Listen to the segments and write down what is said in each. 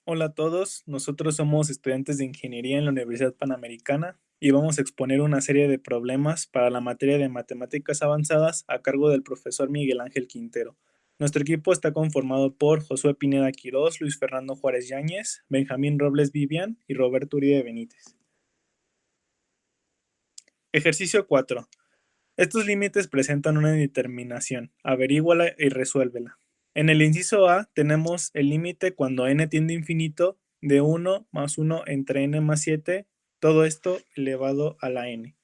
Hola a todos, nosotros somos estudiantes de ingeniería en la Universidad Panamericana y vamos a exponer una serie de problemas para la materia de matemáticas avanzadas a cargo del profesor Miguel Ángel Quintero. Nuestro equipo está conformado por Josué Pineda Quirós, Luis Fernando Juárez Yáñez, Benjamín Robles Vivian y Roberto Uribe Benítez. Ejercicio 4. Estos límites presentan una determinación. Averíguala y resuélvela. En el inciso A tenemos el límite cuando n tiende a infinito de 1 más 1 entre n más 7, todo esto elevado a la n.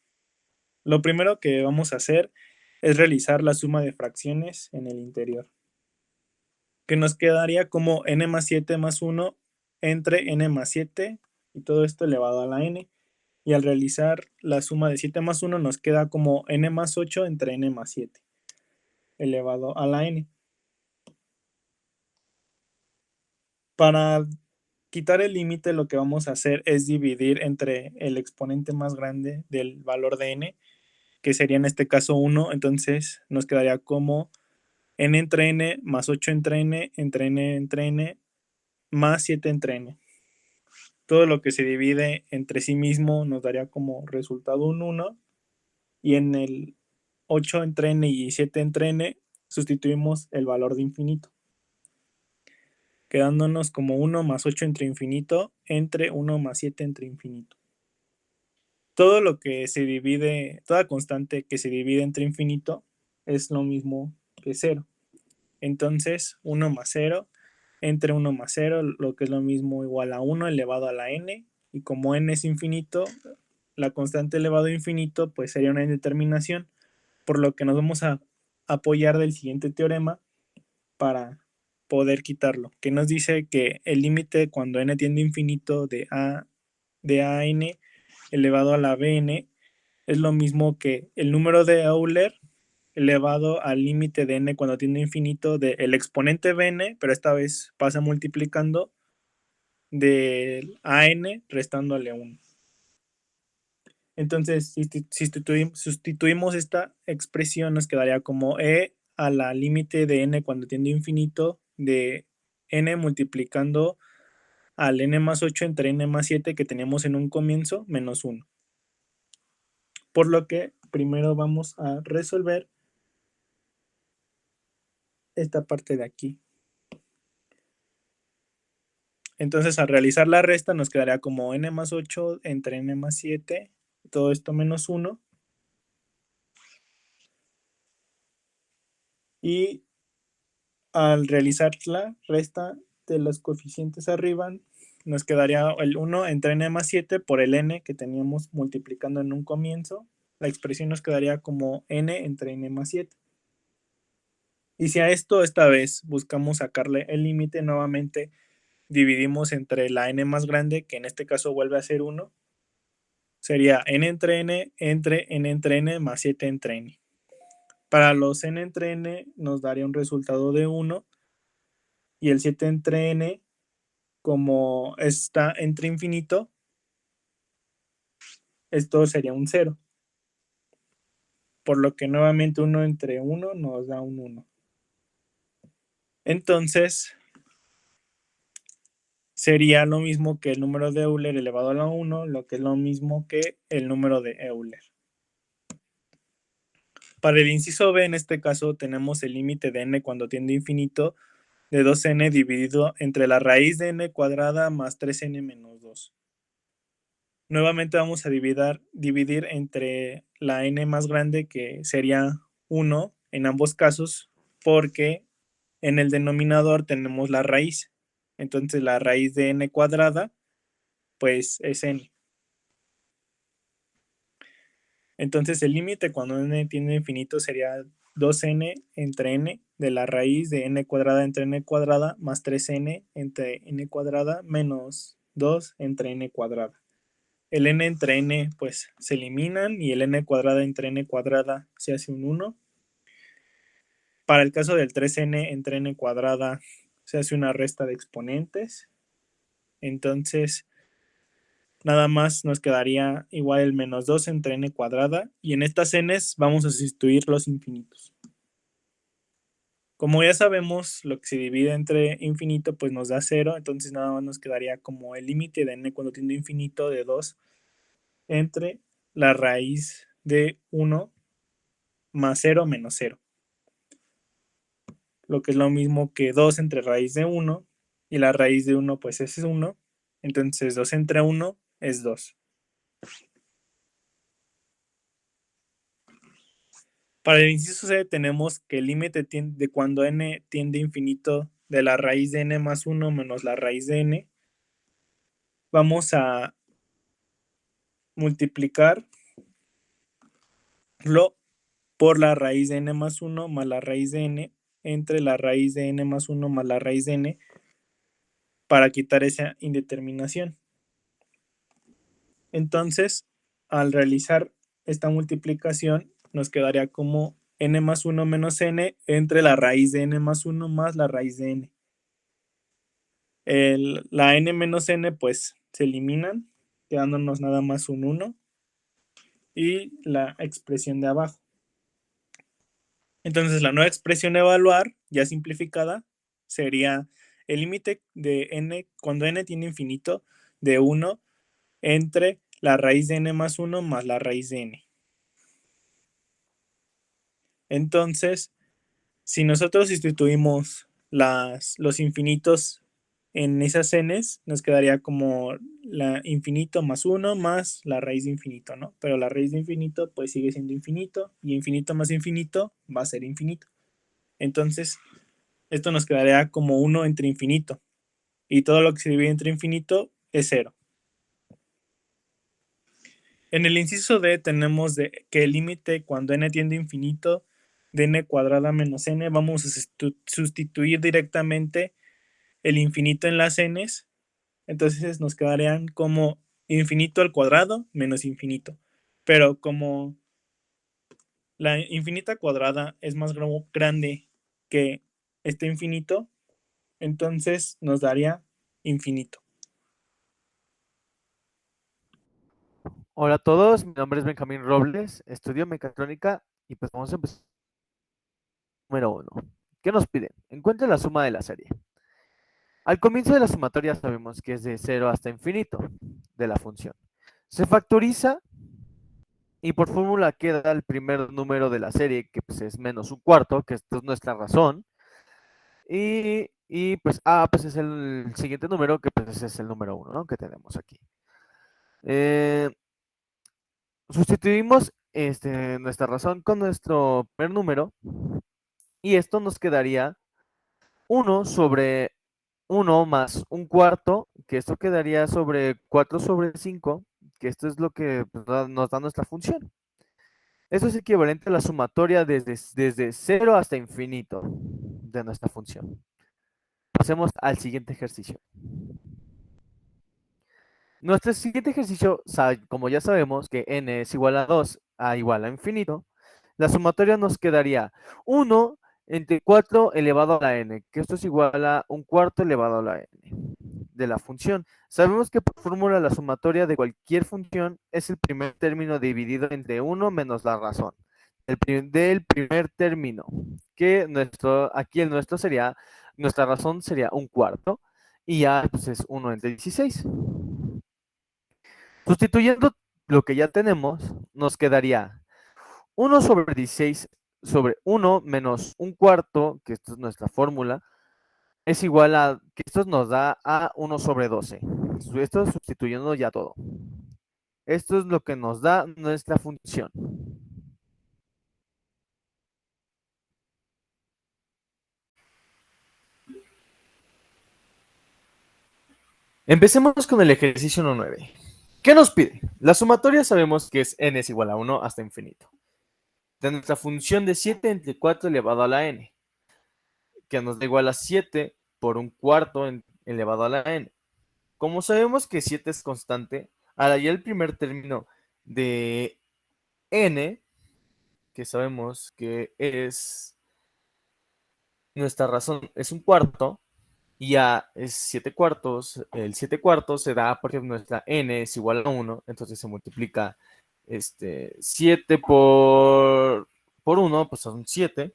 Lo primero que vamos a hacer es realizar la suma de fracciones en el interior, que nos quedaría como n más 7 más 1 entre n más 7 y todo esto elevado a la n. Y al realizar la suma de 7 más 1 nos queda como n más 8 entre n más 7 elevado a la n. Para quitar el límite lo que vamos a hacer es dividir entre el exponente más grande del valor de n, que sería en este caso 1, entonces nos quedaría como n entre n más 8 entre n entre n entre n más 7 entre n. Todo lo que se divide entre sí mismo nos daría como resultado un 1, y en el 8 entre n y 7 entre n sustituimos el valor de infinito, quedándonos como 1 más 8 entre infinito entre 1 más 7 entre infinito. Todo lo que se divide, toda constante que se divide entre infinito es lo mismo que 0. Entonces 1 más 0 entre 1 más 0, lo que es lo mismo igual a 1 elevado a la n, y como n es infinito, la constante elevado a infinito pues sería una indeterminación, por lo que nos vamos a apoyar del siguiente teorema para poder quitarlo, que nos dice que el límite cuando n tiende a infinito de a n elevado a la bn es lo mismo que el número de Euler elevado al límite de n cuando tiende a infinito del exponente bn, pero esta vez pasa multiplicando del a n restándole 1. Entonces, si sustituimos esta expresión, nos quedaría como e a la límite de n cuando tiende a infinito de n multiplicando al n más 8 entre n más 7 que teníamos en un comienzo menos 1. Por lo que primero vamos a resolver esta parte de aquí. Entonces, al realizar la resta nos quedaría como n más 8 entre n más 7, todo esto menos 1. Y al realizar la resta de los coeficientes arriba, nos quedaría el 1 entre n más 7 por el n que teníamos multiplicando en un comienzo. La expresión nos quedaría como n entre n más 7. Y si a esto esta vez buscamos sacarle el límite, nuevamente dividimos entre la n más grande, que en este caso vuelve a ser 1. Sería n entre n entre n entre n más 7 entre n. Para los n entre n nos daría un resultado de 1, y el 7 entre n, como está entre infinito, esto sería un 0. Por lo que nuevamente 1 entre 1 nos da un 1. Entonces, sería lo mismo que el número de Euler elevado a la 1, lo que es lo mismo que el número de Euler. Para el inciso B, en este caso, tenemos el límite de n cuando tiende a infinito de 2n dividido entre la raíz de n cuadrada más 3n menos 2. Nuevamente vamos a dividir entre la n más grande, que sería 1 en ambos casos, porque en el denominador tenemos la raíz. Entonces la raíz de n cuadrada pues es n. Entonces el límite cuando n tiende a infinito sería 2n entre n de la raíz de n cuadrada entre n cuadrada más 3n entre n cuadrada menos 2 entre n cuadrada. El n entre n pues se eliminan y el n cuadrada entre n cuadrada se hace un 1. Para el caso del 3n entre n cuadrada se hace una resta de exponentes. Entonces nada más nos quedaría igual el menos 2 entre n cuadrada, y en estas n's vamos a sustituir los infinitos. Como ya sabemos lo que se divide entre infinito, pues nos da cero, entonces nada más nos quedaría como el límite de n cuando tiende a infinito de 2 entre la raíz de 1 más 0 menos 0, lo que es lo mismo que 2 entre raíz de 1, y la raíz de 1 pues es 1, entonces 2 entre 1 es 2. Para el inciso C tenemos que el límite de cuando n tiende a infinito de la raíz de n más 1 menos la raíz de n, vamos a multiplicarlo por la raíz de n más 1 más la raíz de n entre la raíz de n más 1 más la raíz de n para quitar esa indeterminación. Entonces, al realizar esta multiplicación, nos quedaría como n más 1 menos n entre la raíz de n más 1 más la raíz de n. La n menos n pues se eliminan, quedándonos nada más un 1 y la expresión de abajo. Entonces la nueva expresión a evaluar, ya simplificada, sería el límite de n cuando n tiene infinito de 1 entre la raíz de n más 1 más la raíz de n. Entonces, si nosotros sustituimos los infinitos en esas n's, nos quedaría como la infinito más 1 más la raíz de infinito, ¿no? Pero la raíz de infinito pues sigue siendo infinito y infinito más infinito va a ser infinito. Entonces, esto nos quedaría como 1 entre infinito y todo lo que se divide entre infinito es 0. En el inciso D tenemos que el límite cuando n tiende a infinito de n cuadrada menos n, vamos a sustituir directamente el infinito en las n's, entonces nos quedarían como infinito al cuadrado menos infinito. Pero como la infinita cuadrada es más grande que este infinito, entonces nos daría infinito. Hola a todos, mi nombre es Benjamín Robles, estudio mecatrónica y pues vamos a empezar. Número 1. ¿Qué nos piden? Encuentre la suma de la serie. Al comienzo de la sumatoria sabemos que es de 0 hasta infinito de la función. Se factoriza y por fórmula queda el primer número de la serie, que pues es menos un cuarto, que esto es nuestra razón. Y pues A pues es el siguiente número, que pues es el número 1, ¿no? Que tenemos aquí. Eh, Sustituimos nuestra razón con nuestro primer número y esto nos quedaría 1 sobre 1 más un cuarto, que esto quedaría sobre 4 sobre 5, que esto es lo que pues, nos da nuestra función. Esto es equivalente a la sumatoria desde 0 hasta infinito de nuestra función. Pasemos al siguiente ejercicio. Nuestro siguiente ejercicio, como ya sabemos que n es igual a 2 a igual a infinito, la sumatoria nos quedaría 1 entre 4 elevado a la n, que esto es igual a un cuarto elevado a la n de la función. Sabemos que por fórmula la sumatoria de cualquier función es el primer término dividido entre 1 menos la razón del primer término, que aquí el nuestro sería, nuestra razón sería un cuarto, y ya pues es 1 entre 16. Sustituyendo lo que ya tenemos, nos quedaría 1 sobre 16 sobre 1 menos un cuarto, que esto es nuestra fórmula, es igual a, que esto nos da a 1 sobre 12. Esto sustituyendo ya todo. Esto es lo que nos da nuestra función. Empecemos con el ejercicio 1.9. ¿Qué nos pide? La sumatoria sabemos que es n es igual a 1 hasta infinito. De nuestra función de 7 entre 4 elevado a la n, que nos da igual a 7 por un cuarto elevado a la n. Como sabemos que 7 es constante, ahora ya el primer término de n, que sabemos que es nuestra razón, es un cuarto, y a es 7 cuartos, el 7 cuartos se da porque nuestra n es igual a 1, entonces se multiplica 7 por 1, pues son 7,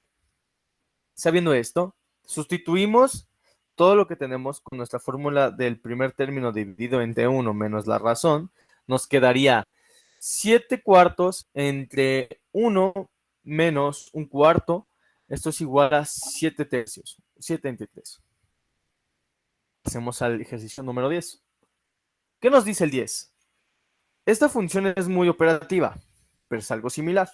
Sabiendo esto, sustituimos todo lo que tenemos con nuestra fórmula del primer término dividido entre 1 menos la razón. Nos quedaría 7 cuartos entre 1 menos un cuarto. Esto es igual a 7 tercios. 7 entre 3. Pasemos al ejercicio número 10. ¿Qué nos dice el 10? Esta función es muy operativa, pero es algo similar.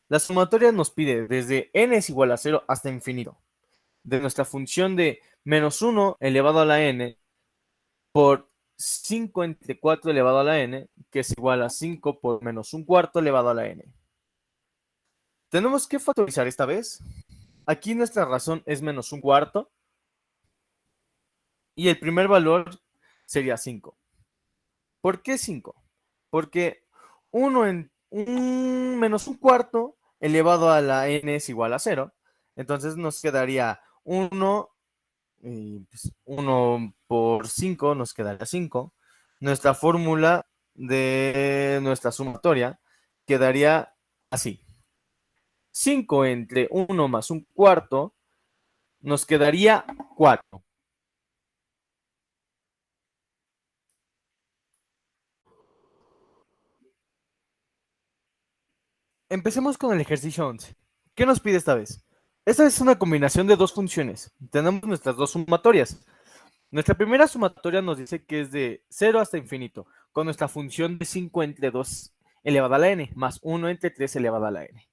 La sumatoria nos pide desde n es igual a 0 hasta infinito. De nuestra función de menos 1 elevado a la n por 5 entre 4 elevado a la n, que es igual a 5 por menos un cuarto elevado a la n. Tenemos que factorizar esta vez. Aquí nuestra razón es menos un cuarto. Y el primer valor sería 5. ¿Por qué 5? Porque 1 en menos un cuarto elevado a la n es igual a 0. Entonces nos quedaría 1, y pues 1 por 5 nos quedaría 5. Nuestra fórmula de nuestra sumatoria quedaría así. 5 entre 1 más un cuarto nos quedaría 4. Empecemos con el ejercicio 11. ¿Qué nos pide esta vez? Esta es una combinación de dos funciones. Tenemos nuestras dos sumatorias. Nuestra primera sumatoria nos dice que es de 0 hasta infinito, con nuestra función de 5 entre 2 elevada a la n, más 1 entre 3 elevada a la n.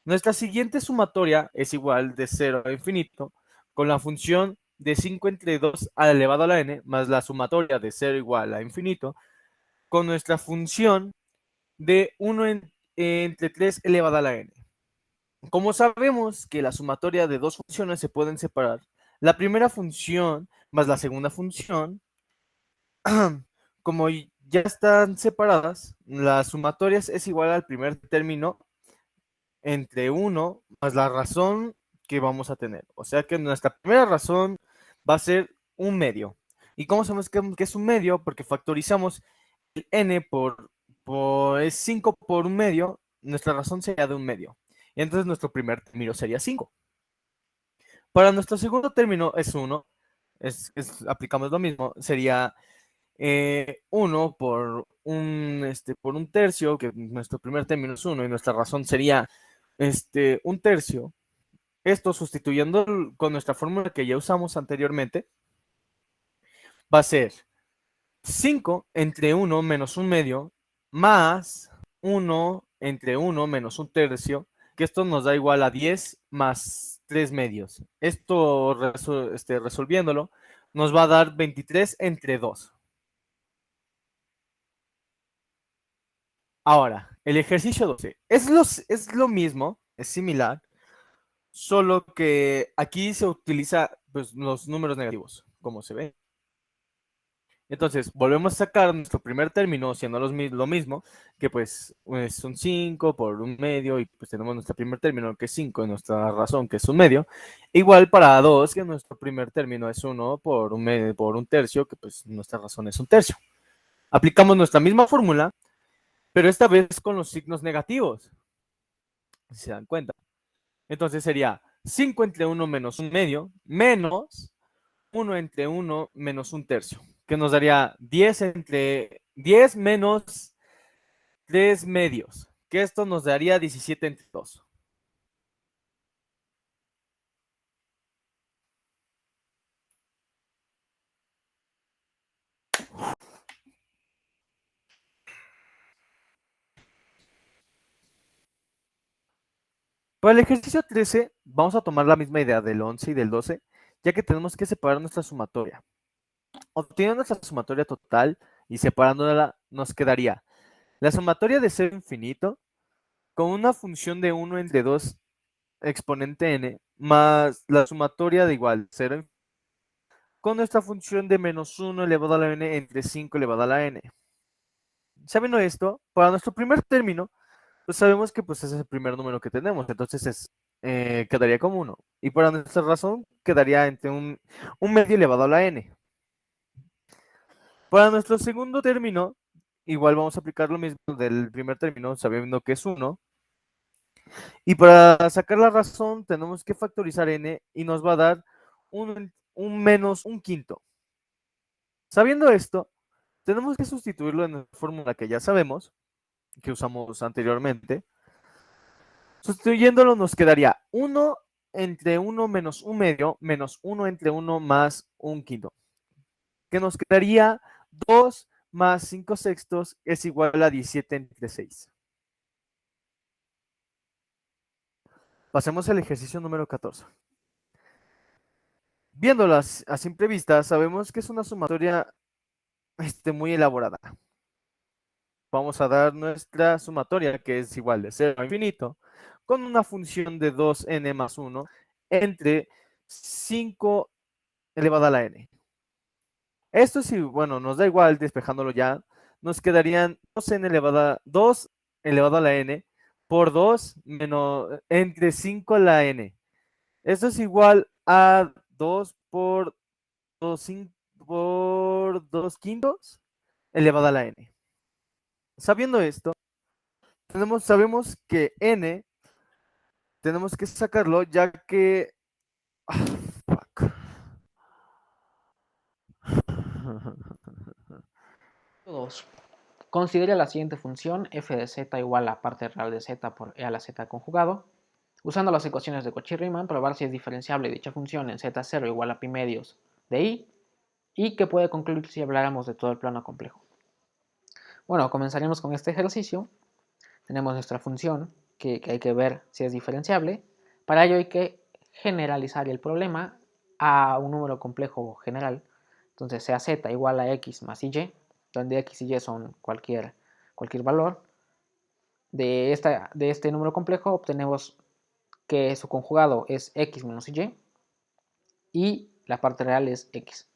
Nuestra siguiente sumatoria es igual de 0 a infinito, con la función de 5 entre 2 elevado a la n, más la sumatoria de 0 igual a infinito, con nuestra función de 1 entre 3 elevada a la n. Como sabemos que la sumatoria de dos funciones se pueden separar, la primera función más la segunda función, como ya están separadas, las sumatorias es igual al primer término entre 1 más la razón que vamos a tener. O sea que nuestra primera razón va a ser un medio. ¿Y cómo sabemos que es un medio? Porque factorizamos el n es 5 por un medio, nuestra razón sería de un medio. Y entonces nuestro primer término sería 5. Para nuestro segundo término es 1. Aplicamos lo mismo. Sería 1 por un tercio, que nuestro primer término es 1 y nuestra razón sería un tercio. Esto sustituyendo con nuestra fórmula que ya usamos anteriormente, va a ser 5 entre 1 menos un medio más 1 entre 1 menos un tercio, que esto nos da igual a 10 más 3 medios. Esto resolviéndolo nos va a dar 23 entre 2. Ahora, el ejercicio 12 es lo mismo, es similar, solo que aquí se utiliza pues, los números negativos, como se ve. Entonces, volvemos a sacar nuestro primer término, siendo lo mismo, que pues son 5 por un medio, y pues tenemos nuestro primer término, que es 5, y nuestra razón, que es un medio. Igual para 2, que nuestro primer término es 1 por un tercio, que pues nuestra razón es un tercio. Aplicamos nuestra misma fórmula, pero esta vez con los signos negativos, si se dan cuenta. Entonces sería 5 entre 1 menos un medio, menos 1 entre 1 menos un tercio, que nos daría 10 entre 10 menos 3 medios, que esto nos daría 17 entre 2. Para el ejercicio 13, vamos a tomar la misma idea del 11 y del 12, ya que tenemos que separar nuestra sumatoria. Obteniendo nuestra sumatoria total y separándola, nos quedaría la sumatoria de 0 infinito con una función de 1 entre 2 exponente n más la sumatoria de igual 0 con nuestra función de menos 1 elevado a la n entre 5 elevado a la n. Sabiendo esto, para nuestro primer término, pues sabemos que pues, es el primer número que tenemos, entonces quedaría como 1. Y para nuestra razón, quedaría entre un medio elevado a la n. Para nuestro segundo término, igual vamos a aplicar lo mismo del primer término, sabiendo que es 1. Y para sacar la razón tenemos que factorizar n y nos va a dar un menos un quinto. Sabiendo esto, tenemos que sustituirlo en la fórmula que ya sabemos, que usamos anteriormente. Sustituyéndolo nos quedaría 1 entre 1 menos 1 medio menos 1 entre 1 más 1 quinto, que nos quedaría 2 más 5 sextos es igual a 17 entre 6. Pasemos al ejercicio número 14. Viéndolas a simple vista, sabemos que es una sumatoria muy elaborada. Vamos a dar nuestra sumatoria, que es igual de 0 a infinito, con una función de 2n más 1 entre 5 elevado a la n. Esto sí, bueno, nos da igual despejándolo ya. Nos quedarían 2 elevado a la n por 2 menos entre 5 a la n. Esto es igual a 2 por 2, por 2 quintos elevado a la n. Sabiendo esto, sabemos que n tenemos que sacarlo ya que... fuck. 2. Considera la siguiente función f de z igual a parte real de z por e a la z conjugado. Usando las ecuaciones de Cauchy-Riemann, probar si es diferenciable dicha función en z0 igual a pi medios de i y que puede concluir si habláramos de todo el plano complejo. Bueno, comenzaremos con este ejercicio. Tenemos nuestra función que hay que ver si es diferenciable. Para ello hay que generalizar el problema a un número complejo general. Entonces sea z igual a x más y, donde x y son cualquier valor. De este número complejo obtenemos que su conjugado es x menos y la parte real es x,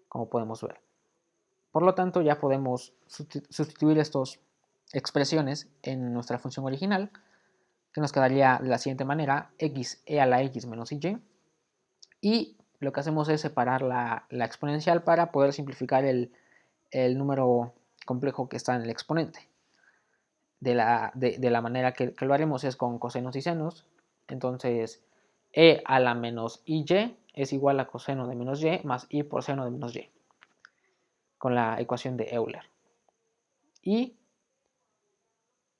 como podemos ver. Por lo tanto, ya podemos sustituir estas expresiones en nuestra función original, que nos quedaría de la siguiente manera: x e a la x menos y. Y lo que hacemos es separar la exponencial para poder simplificar el número complejo que está en el exponente. De la manera que lo haremos es con cosenos y senos. Entonces, e a la menos y es igual a coseno de menos y más i por seno de menos y, con la ecuación de Euler. Y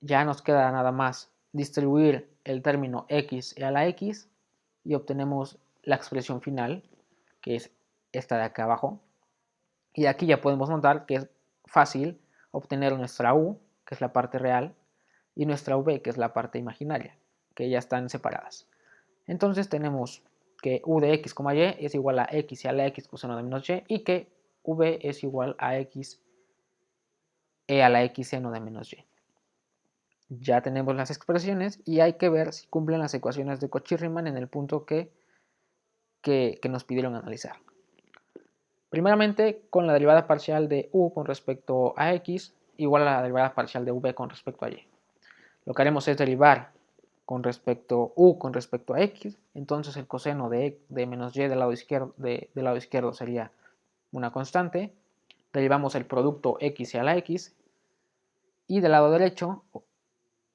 ya nos queda nada más distribuir el término x e a la x y obtenemos la expresión final, que es esta de acá abajo. Y aquí ya podemos notar que es fácil obtener nuestra u, que es la parte real, y nuestra v, que es la parte imaginaria, que ya están separadas. Entonces tenemos que u de x, y es igual a x y a la x coseno de menos y que v es igual a x e a la x seno de menos y. Ya tenemos las expresiones y hay que ver si cumplen las ecuaciones de Cauchy-Riemann en el punto que nos pidieron analizar. Primeramente, con la derivada parcial de u con respecto a x igual a la derivada parcial de v con respecto a y. Lo que haremos es derivar con respecto u con respecto a x, entonces el coseno de menos y del lado izquierdo sería una constante. Derivamos el producto x y a la x y del lado derecho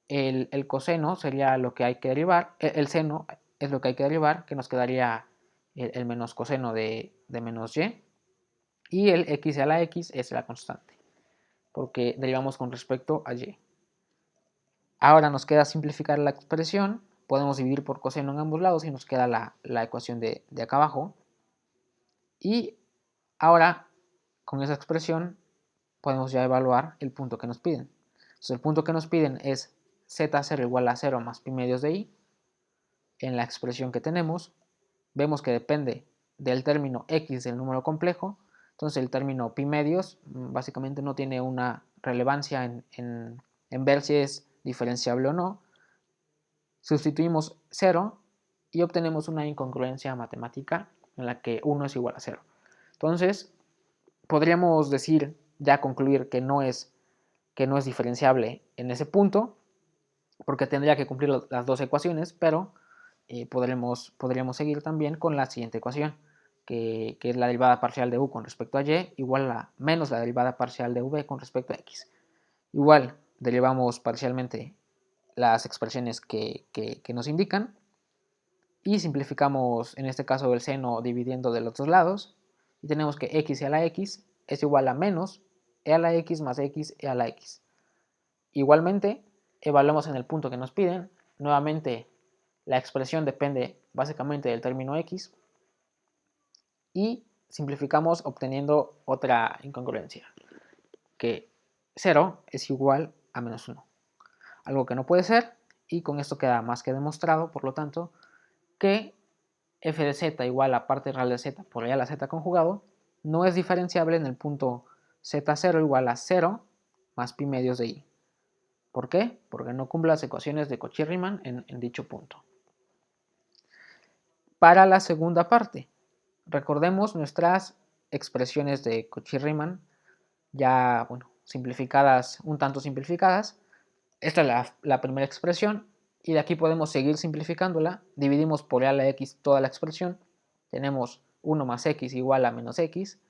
el coseno sería lo que hay que derivar, el seno es lo que hay que derivar, que nos quedaría el menos coseno de menos y el x a la x es la constante, porque derivamos con respecto a y. Ahora nos queda simplificar la expresión, podemos dividir por coseno en ambos lados y nos queda la ecuación de acá abajo. Y ahora, con esa expresión, podemos ya evaluar el punto que nos piden. Entonces, el punto que nos piden es z0 igual a 0 más pi medios de i. En la expresión que tenemos, vemos que depende del término x del número complejo. Entonces, el término pi medios básicamente no tiene una relevancia en ver si es diferenciable o no. Sustituimos 0 y obtenemos una incongruencia matemática en la que 1 es igual a 0. Entonces, podríamos decir, ya concluir que no es diferenciable en ese punto, porque tendría que cumplir las dos ecuaciones, pero podríamos seguir también con la siguiente ecuación, que es la derivada parcial de u con respecto a y, igual a menos la derivada parcial de v con respecto a x. Igual, derivamos parcialmente las expresiones que nos indican y simplificamos en este caso el seno dividiendo de los dos lados y tenemos que x a la x es igual a menos e a la x más x e a la x. Igualmente, evaluamos en el punto que nos piden. Nuevamente, la expresión depende básicamente del término x y simplificamos obteniendo otra incongruencia, que 0 es igual a menos 1. Algo que no puede ser, y con esto queda más que demostrado, por lo tanto, que f de z igual a parte real de z por e a la z conjugado no es diferenciable en el punto z0 igual a 0 más pi medios de i. ¿Por qué? Porque no cumple las ecuaciones de Cauchy-Riemann en dicho punto. Para la segunda parte, recordemos nuestras expresiones de Cauchy-Riemann ya, bueno, simplificadas, un tanto simplificadas. Esta es la primera expresión y de aquí podemos seguir simplificándola. Dividimos por e a la x toda la expresión. Tenemos 1 más x igual a menos x.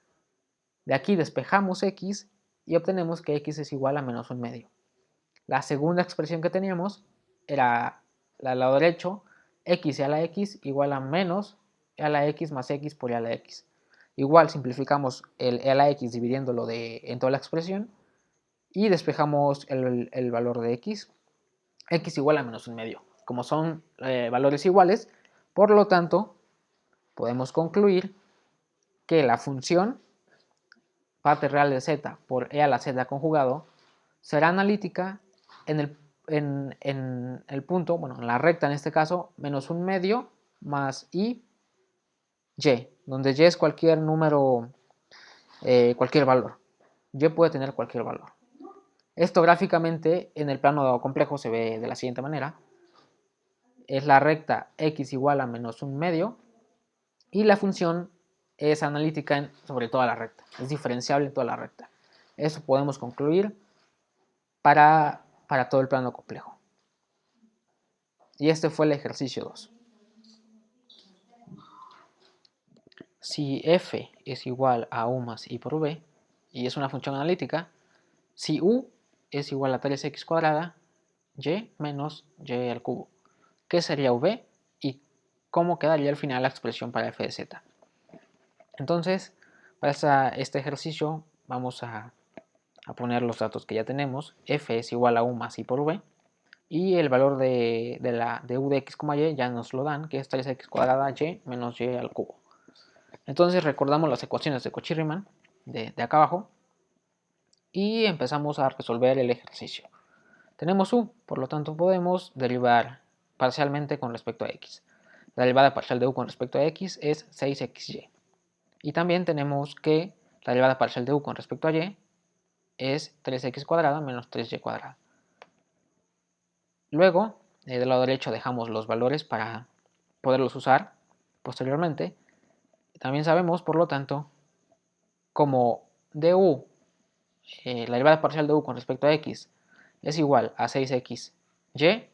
De aquí despejamos x y obtenemos que x es igual a menos 1/2. La segunda expresión que teníamos era la del lado derecho, x e a la x igual a menos e a la x más x por e a la x. Igual simplificamos el e a la x dividiéndolo en toda la expresión y despejamos el valor de x igual a menos 1/2. Como son valores iguales, por lo tanto, podemos concluir que la función parte real de z por e a la z conjugado será analítica en el punto, bueno, en la recta en este caso, menos 1/2 más y, donde y es cualquier número, cualquier valor. Y puede tener cualquier valor. Esto gráficamente en el plano complejo se ve de la siguiente manera. Es la recta x igual a menos 1/2 y la función es analítica sobre toda la recta, es diferenciable en toda la recta. Eso podemos concluir para todo el plano complejo. Y este fue el ejercicio 2. Si f es igual a u más i por v y es una función analítica, si u es igual a 3x cuadrada, y menos y al cubo. ¿Qué sería v? Y cómo quedaría al final la expresión para f de z. Entonces, para este ejercicio vamos a poner los datos que ya tenemos. F es igual a u más i por v. Y el valor de u de x, y ya nos lo dan, que es 3x cuadrada y menos y al cubo. Entonces recordamos las ecuaciones de Cauchy-Riemann de acá abajo y empezamos a resolver el ejercicio. Tenemos u, por lo tanto podemos derivar parcialmente con respecto a x. La derivada parcial de u con respecto a x es 6xy. Y también tenemos que la derivada parcial de u con respecto a y es 3x cuadrada menos 3y cuadrada. Luego, del lado derecho dejamos los valores para poderlos usar posteriormente. También sabemos, por lo tanto, como du, la derivada parcial de u con respecto a x es igual a 6xy,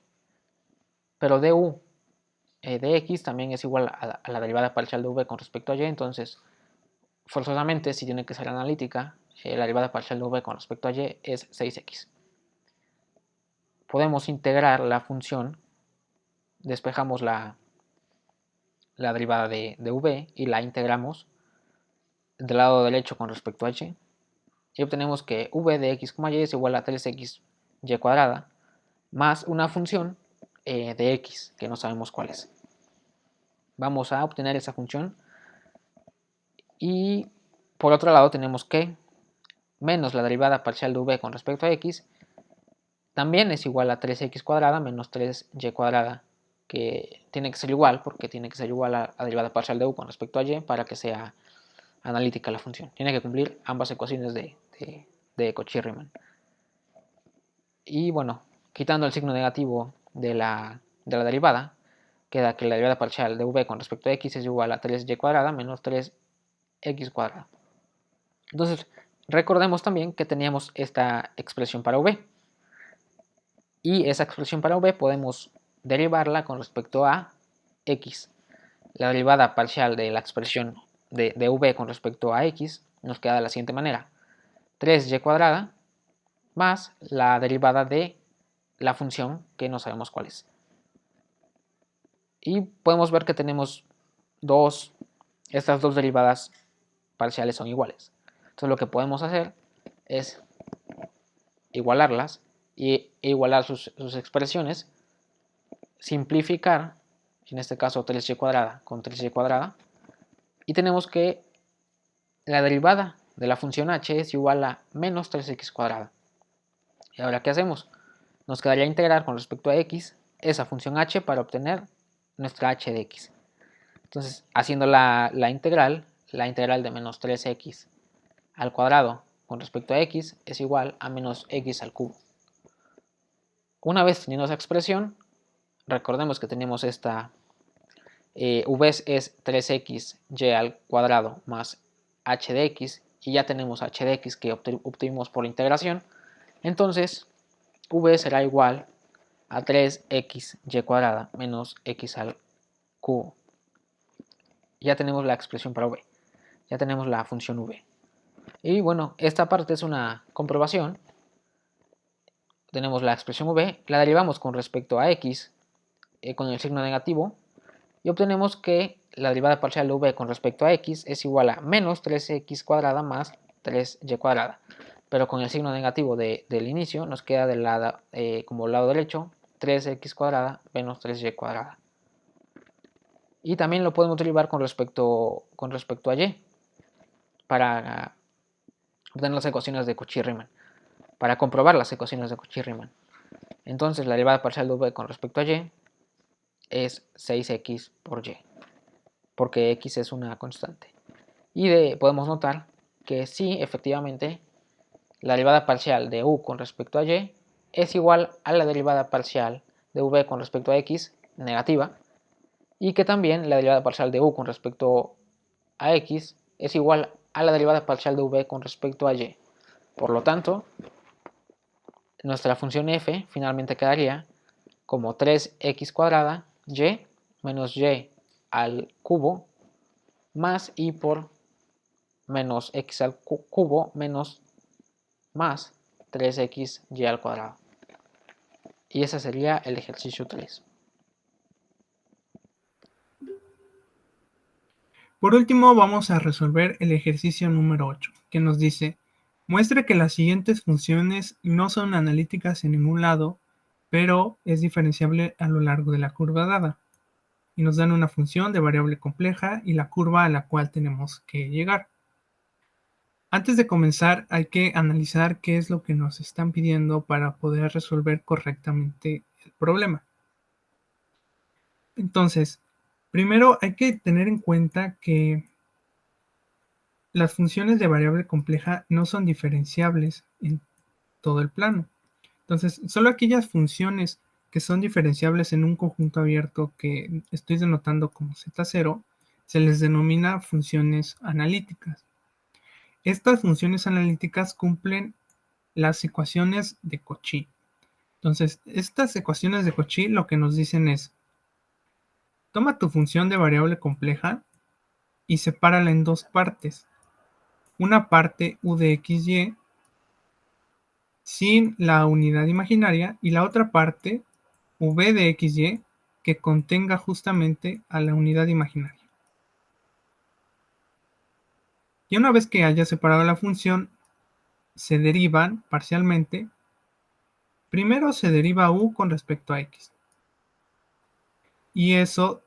pero du de x también es igual a la derivada parcial de v con respecto a y, entonces forzosamente si tiene que ser analítica, la derivada parcial de v con respecto a y es 6x. Podemos integrar la función, despejamos la derivada de v y la integramos del lado derecho con respecto a y obtenemos que v de x, y es igual a 3xy cuadrada más una función de x que no sabemos cuál es. Vamos a obtener esa función y por otro lado tenemos que menos la derivada parcial de v con respecto a x también es igual a 3x cuadrada menos 3y cuadrada, que tiene que ser igual porque tiene que ser igual a la derivada parcial de u con respecto a y para que sea analítica la función. Tiene que cumplir ambas ecuaciones de Cauchy-Riemann. Y bueno, quitando el signo negativo de la derivada, queda que la derivada parcial de v con respecto a x es igual a 3y cuadrada menos 3x cuadrada. Entonces, recordemos también que teníamos esta expresión para v. Y esa expresión para v podemos derivarla con respecto a x. La derivada parcial de la expresión de v con respecto a x nos queda de la siguiente manera. 3y cuadrada más la derivada de la función que no sabemos cuál es. Y podemos ver que tenemos estas dos derivadas parciales son iguales. Entonces lo que podemos hacer es igualarlas e igualar sus expresiones, simplificar, en este caso 3y cuadrada con 3y cuadrada, y tenemos que la derivada de la función h es igual a menos 3x cuadrada. ¿Y ahora qué hacemos? Nos quedaría integrar con respecto a x esa función h para obtener nuestra h de x. Entonces, haciendo la integral de menos 3x al cuadrado con respecto a x es igual a menos x al cubo. Una vez teniendo esa expresión, recordemos que tenemos esta v es 3xy al cuadrado más h de x, y ya tenemos h de x que obtuvimos por integración. Entonces v será igual a 3xy cuadrada menos x al cubo. Ya tenemos la expresión para v, ya tenemos la función v. Y bueno, esta parte es una comprobación. Tenemos la expresión v, la derivamos con respecto a x con el signo negativo, y obtenemos que la derivada parcial de v con respecto a x es igual a menos 3x cuadrada más 3y cuadrada. Pero con el signo negativo del inicio nos queda del lado, como lado derecho 3x cuadrada menos 3y cuadrada. Y también lo podemos derivar con respecto a y para obtener las ecuaciones de Cauchy-Riemann, para comprobar las ecuaciones de Cauchy-Riemann. Entonces la derivada parcial de v con respecto a y es 6x por y, porque x es una constante. Y podemos notar que sí, efectivamente, la derivada parcial de u con respecto a y es igual a la derivada parcial de v con respecto a x negativa, y que también la derivada parcial de u con respecto a x es igual a la derivada parcial de v con respecto a y. Por lo tanto, nuestra función f finalmente quedaría como 3x cuadrada y menos y al cubo más y por menos x al cubo menos más 3xy al cuadrado. Y ese sería el ejercicio 3. Por último, vamos a resolver el ejercicio número 8, que nos dice: muestre que las siguientes funciones no son analíticas en ningún lado, pero es diferenciable a lo largo de la curva dada. Y nos dan una función de variable compleja y la curva a la cual tenemos que llegar. Antes de comenzar, hay que analizar qué es lo que nos están pidiendo para poder resolver correctamente el problema. Entonces, primero hay que tener en cuenta que las funciones de variable compleja no son diferenciables en todo el plano. Entonces, solo aquellas funciones que son diferenciables en un conjunto abierto que estoy denotando como Z0, se les denomina funciones analíticas. Estas funciones analíticas cumplen las ecuaciones de Cauchy. Entonces, estas ecuaciones de Cauchy lo que nos dicen es: toma tu función de variable compleja y sepárala en dos partes. Una parte u de xy sin la unidad imaginaria y la otra parte v de xy que contenga justamente a la unidad imaginaria. Y una vez que haya separado la función, se derivan parcialmente. Primero se deriva u con respecto a x. Y eso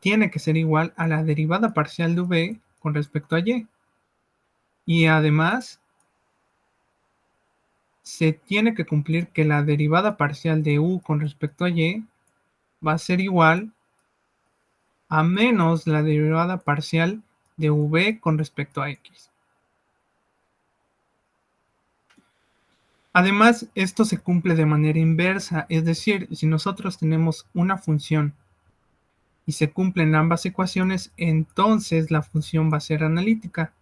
tiene que ser igual a la derivada parcial de v con respecto a y. Y además, se tiene que cumplir que la derivada parcial de u con respecto a y va a ser igual a menos la derivada parcial de v con respecto a x. Además, esto se cumple de manera inversa, es decir, si nosotros tenemos una función y se cumplen ambas ecuaciones, entonces la función va a ser analítica.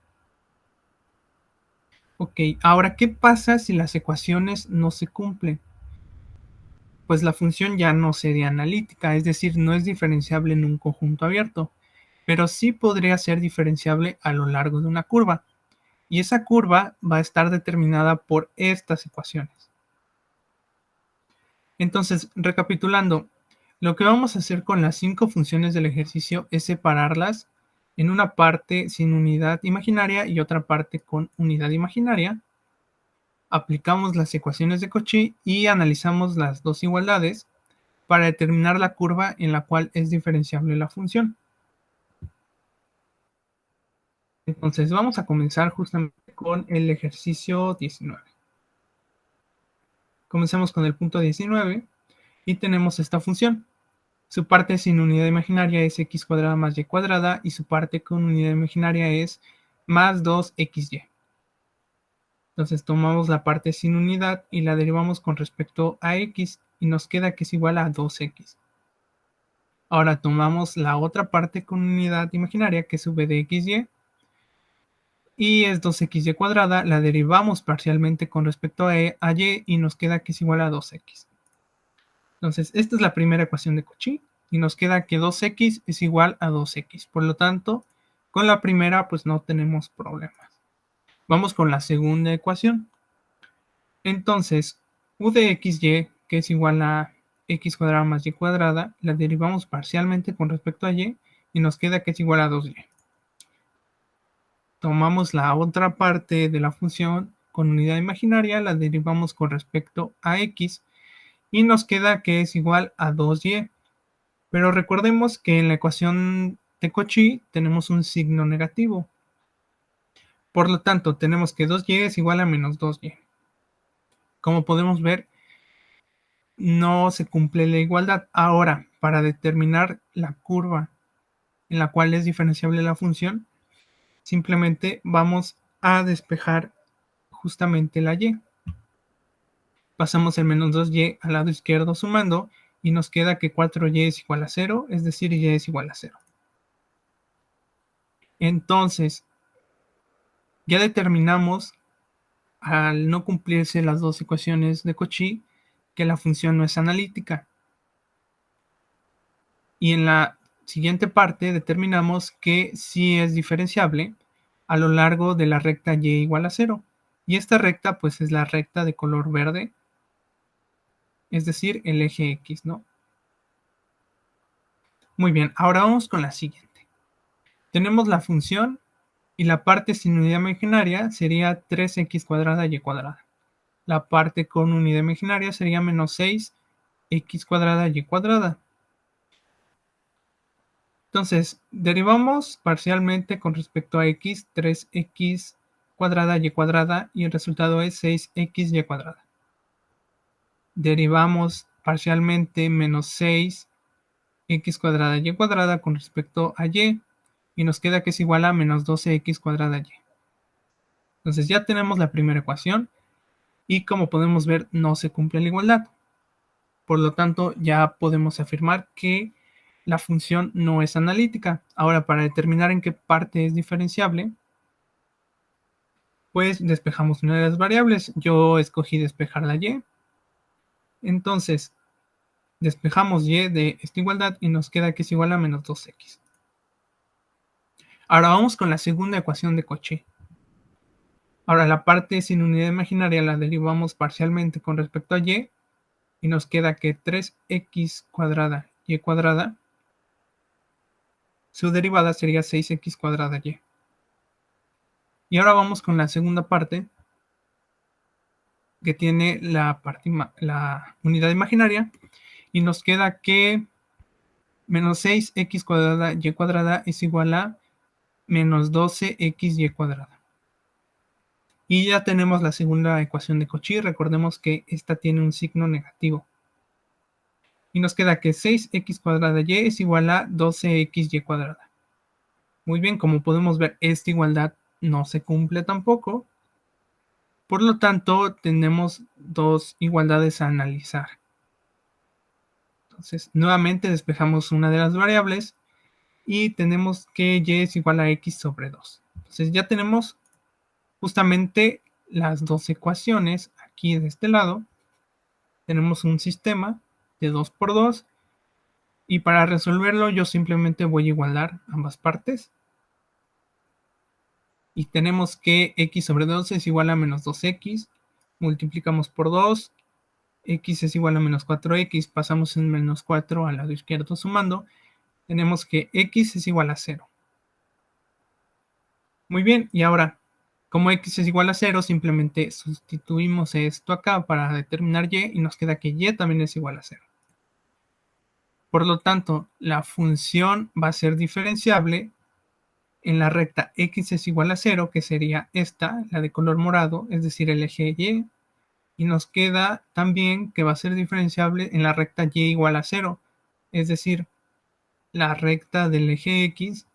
Ok, ahora, ¿qué pasa si las ecuaciones no se cumplen? Pues la función ya no sería analítica, es decir, no es diferenciable en un conjunto abierto, pero sí podría ser diferenciable a lo largo de una curva. Y esa curva va a estar determinada por estas ecuaciones. Entonces, recapitulando, lo que vamos a hacer con las 5 funciones del ejercicio es separarlas en una parte sin unidad imaginaria y otra parte con unidad imaginaria. Aplicamos las ecuaciones de Cauchy y analizamos las dos igualdades para determinar la curva en la cual es diferenciable la función. Entonces vamos a comenzar justamente con el ejercicio 19. Comencemos con el punto 19 y tenemos esta función. Su parte sin unidad imaginaria es x cuadrada más y cuadrada y su parte con unidad imaginaria es más 2xy. Entonces tomamos la parte sin unidad y la derivamos con respecto a x y nos queda que es igual a 2x. Ahora tomamos la otra parte con unidad imaginaria que sube de xy y es 2xy cuadrada, la derivamos parcialmente con respecto a y y nos queda que es igual a 2x. Entonces, esta es la primera ecuación de Cauchy y nos queda que 2x es igual a 2x. Por lo tanto, con la primera pues no tenemos problemas. Vamos con la segunda ecuación. Entonces, u de xy, que es igual a x cuadrada más y cuadrada, la derivamos parcialmente con respecto a y y nos queda que es igual a 2y. Tomamos la otra parte de la función con unidad imaginaria, la derivamos con respecto a x y nos queda que es igual a 2y. Pero recordemos que en la ecuación de Cauchy tenemos un signo negativo. Por lo tanto, tenemos que 2y es igual a menos 2y. Como podemos ver, no se cumple la igualdad. Ahora, para determinar la curva en la cual es diferenciable la función, simplemente vamos a despejar justamente la y. Pasamos el menos 2y al lado izquierdo sumando y nos queda que 4y es igual a 0, es decir, y es igual a 0. Entonces, ya determinamos, al no cumplirse las dos ecuaciones de Cauchy, que la función no es analítica. Y en la siguiente parte determinamos que sí es diferenciable a lo largo de la recta y igual a 0. Y esta recta pues es la recta de color verde, es decir, el eje X, ¿no? Muy bien, ahora vamos con la siguiente. Tenemos la función y la parte sin unidad imaginaria sería 3x cuadrada y cuadrada. La parte con unidad imaginaria sería menos 6x cuadrada y cuadrada. Entonces, derivamos parcialmente con respecto a x, 3x cuadrada y cuadrada, y el resultado es 6xy cuadrada. Derivamos parcialmente menos 6x cuadrada y cuadrada con respecto a y nos queda que es igual a menos 12x cuadrada y. Entonces ya tenemos la primera ecuación y como podemos ver no se cumple la igualdad. Por lo tanto, ya podemos afirmar que la función no es analítica. Ahora, para determinar en qué parte es diferenciable, pues despejamos una de las variables. Yo escogí despejar la y. Entonces, despejamos y de esta igualdad y nos queda que es igual a menos 2x. Ahora vamos con la segunda ecuación de Cauchy. Ahora la parte sin unidad imaginaria la derivamos parcialmente con respecto a y nos queda que 3x cuadrada y cuadrada, su derivada sería 6x cuadrada y. Y ahora vamos con la segunda parte que tiene la unidad imaginaria y nos queda que menos 6x cuadrada y cuadrada es igual a menos 12xy cuadrada. Y ya tenemos la segunda ecuación de Cauchy. Recordemos que esta tiene un signo negativo. Y nos queda que 6x cuadrada y es igual a 12xy cuadrada. Muy bien, como podemos ver, esta igualdad no se cumple tampoco. Por lo tanto, tenemos dos igualdades a analizar. Entonces, nuevamente despejamos una de las variables y tenemos que y es igual a x sobre 2. Entonces, ya tenemos justamente las dos ecuaciones aquí de este lado. Tenemos un sistema de 2 por 2 y para resolverlo yo simplemente voy a igualar ambas partes. Y tenemos que x sobre 2 es igual a menos 2x. Multiplicamos por 2. x es igual a menos 4x, pasamos en menos 4 al lado izquierdo sumando, tenemos que x es igual a 0. Muy bien, y ahora, como x es igual a 0, simplemente sustituimos esto acá para determinar y y nos queda que y también es igual a 0. Por lo tanto, la función va a ser diferenciable en la recta x es igual a 0, que sería esta, la de color morado, es decir, el eje y. Y nos queda también que va a ser diferenciable en la recta y igual a 0, es decir, la recta del eje x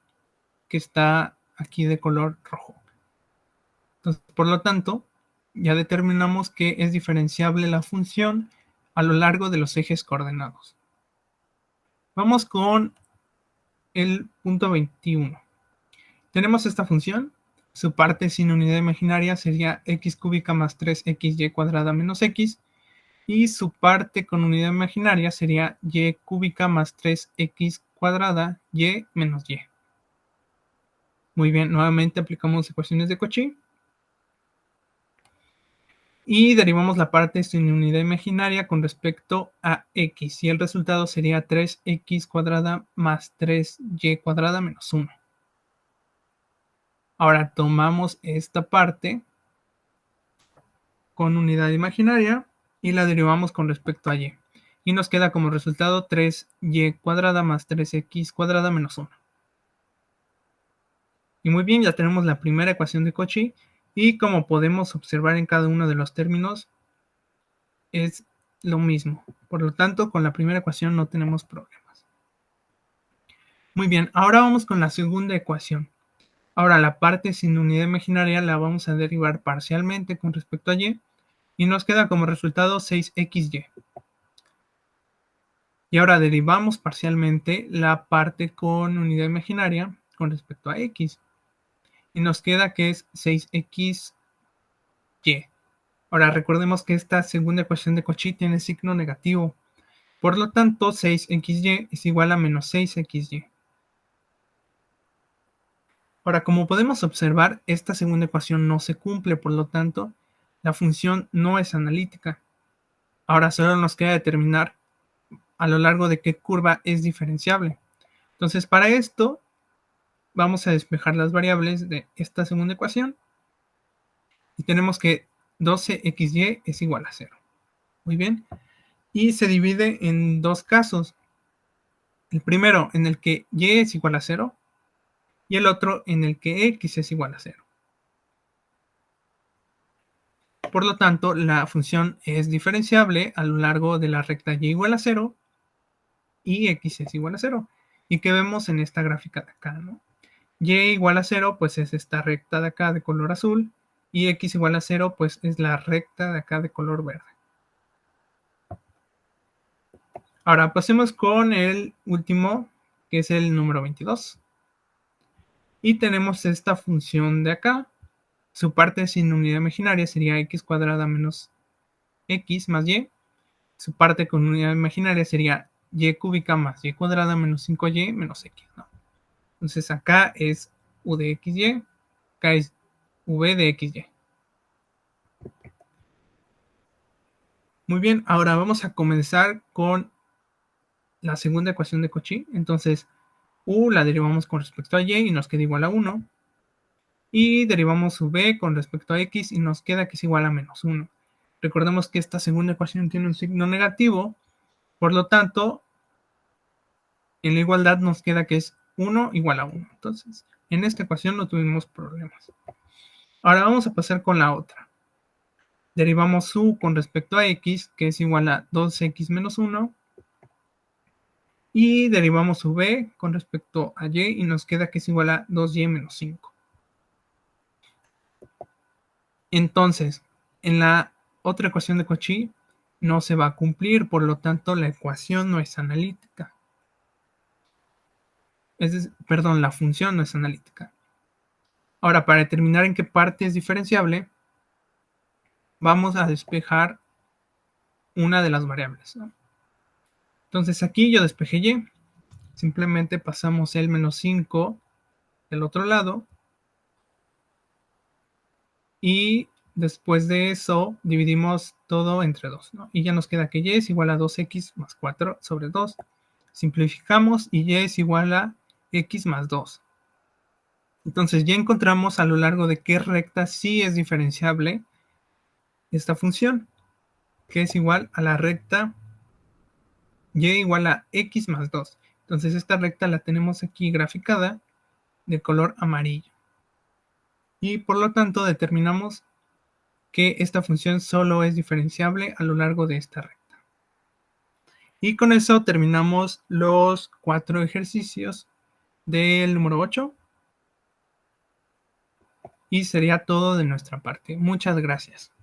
que está aquí de color rojo. Entonces, por lo tanto, ya determinamos que es diferenciable la función a lo largo de los ejes coordenados. Vamos con el punto 21. Tenemos esta función. Su parte sin unidad imaginaria sería x cúbica más 3xy cuadrada menos x. Y su parte con unidad imaginaria sería y cúbica más 3x cuadrada y menos y. Muy bien, nuevamente aplicamos ecuaciones de Cauchy. Y derivamos la parte sin unidad imaginaria con respecto a x. Y el resultado sería 3x cuadrada más 3y cuadrada menos 1. Ahora tomamos esta parte con unidad imaginaria y la derivamos con respecto a y. Y nos queda como resultado 3y cuadrada más 3x cuadrada menos 1. Y muy bien, ya tenemos la primera ecuación de Cauchy. Y como podemos observar en cada uno de los términos, es lo mismo. Por lo tanto, con la primera ecuación no tenemos problemas. Muy bien, ahora vamos con la segunda ecuación. Ahora la parte sin unidad imaginaria la vamos a derivar parcialmente con respecto a y. Y nos queda como resultado 6xy. Y ahora derivamos parcialmente la parte con unidad imaginaria con respecto a x. Y nos queda que es 6xy. Ahora recordemos que esta segunda ecuación de Cauchy tiene signo negativo. Por lo tanto, 6xy es igual a menos 6xy. Ahora, como podemos observar, esta segunda ecuación no se cumple, por lo tanto, la función no es analítica. Ahora solo nos queda determinar a lo largo de qué curva es diferenciable. Entonces, para esto, vamos a despejar las variables de esta segunda ecuación. Y tenemos que 12xy es igual a 0. Muy bien. Y se divide en dos casos. El primero en el que y es igual a 0 y el otro en el que x es igual a 0. Por lo tanto, la función es diferenciable a lo largo de la recta y igual a 0 y x es igual a 0. ¿Y qué vemos en esta gráfica de acá, ¿no? Y igual a 0, pues es esta recta de acá de color azul, y x igual a 0, pues es la recta de acá de color verde. Ahora pasemos con el último, que es el número 22. Y tenemos esta función de acá. Su parte sin unidad imaginaria sería x cuadrada menos x más y. Su parte con unidad imaginaria sería y cúbica más y cuadrada menos 5y menos x, ¿no? Entonces acá es u de xy, acá es v de xy. Muy bien, ahora vamos a comenzar con la segunda ecuación de Cauchy. Entonces, u la derivamos con respecto a y y nos queda igual a 1. Y derivamos su b con respecto a x y nos queda que es igual a menos 1. Recordemos que esta segunda ecuación tiene un signo negativo, por lo tanto, en la igualdad nos queda que es 1 igual a 1. Entonces, en esta ecuación no tuvimos problemas. Ahora vamos a pasar con la otra. Derivamos u con respecto a x, que es igual a 2x menos 1. Y derivamos su b con respecto a y y nos queda que es igual a 2y menos 5. Entonces, en la otra ecuación de Cauchy no se va a cumplir, por lo tanto la ecuación no es analítica. Perdón, la función no es analítica. Ahora, para determinar en qué parte es diferenciable, vamos a despejar una de las variables, ¿no? Entonces aquí yo despejé y, simplemente pasamos el menos 5 del otro lado y después de eso dividimos todo entre 2, ¿no? Y ya nos queda que y es igual a 2x más 4 sobre 2. Simplificamos y y es igual a x más 2. Entonces ya encontramos a lo largo de qué recta sí es diferenciable esta función, que es igual a la recta y igual a x más 2. Entonces esta recta la tenemos aquí graficada de color amarillo. Y por lo tanto determinamos que esta función solo es diferenciable a lo largo de esta recta. Y con eso terminamos los 4 ejercicios del número 8. Y sería todo de nuestra parte. Muchas gracias.